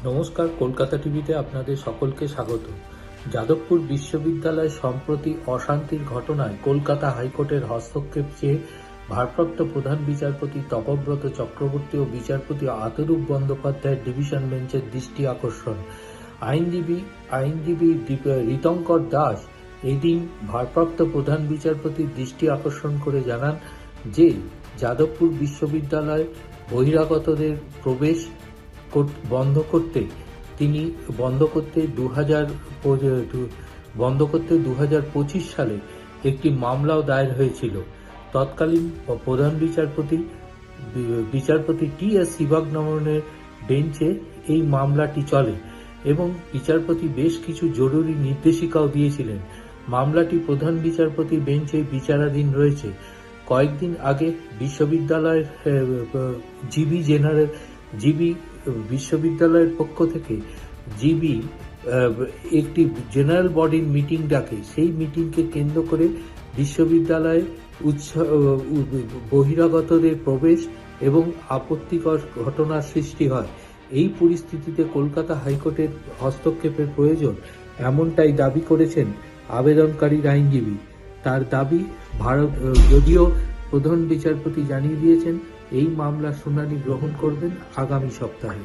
নমস্কার, কলকাতা টিভিতে আপনাদের সকলকে স্বাগত। যাদবপুর বিশ্ববিদ্যালয় সম্প্রতি অশান্তির ঘটনায় কলকাতা হাইকোর্টের হস্তক্ষেপ চেয়ে ভারপ্রাপ্ত প্রধান বিচারপতি তপব্রত চক্রবর্তী ও বিচারপতি আতরূপ বন্দ্যোপাধ্যায়ের ডিভিশন বেঞ্চের দৃষ্টি আকর্ষণ। আইনজীবী ঋতঙ্কর দাস এদিন ভারপ্রাপ্ত প্রধান বিচারপতির দৃষ্টি আকর্ষণ করে জানান যে যাদবপুর বিশ্ববিদ্যালয় বহিরাগতদের প্রবেশ বন্ধ করতে 2025 সালে একটি মামলাও দায়ের হয়েছিল। তৎকালীন প্রধান বিচারপতি টি.এস. শিবজ্ঞামনের বেঞ্চে এই মামলাটি চলে এবং বিচারপতি বেশ কিছু জরুরি নির্দেশিকাও দিয়েছিলেন। মামলাটি প্রধান বিচারপতি বেঞ্চে বিচারাধীন রয়েছে। কয়েকদিন আগে বিশ্ববিদ্যালয়ের বিশ্ববিদ্যালয়ের পক্ষ থেকে জিবি একটি জেনারেল বডির মিটিং ডাকে। সেই মিটিংকে কেন্দ্র করে বিশ্ববিদ্যালয়ে বহিরাগতদের প্রবেশ এবং আপত্তিকর ঘটনার সৃষ্টি হয়। এই পরিস্থিতিতে কলকাতা হাইকোর্টের হস্তক্ষেপের প্রয়োজন এমনটাই দাবি করেছেন আবেদনকারীর আইনজীবী। তার দাবি, যদিও প্রধান বিচারপতি জানিয়ে দিয়েছেন এই মামলার শুনানি গ্রহণ করবেন আগামী সপ্তাহে।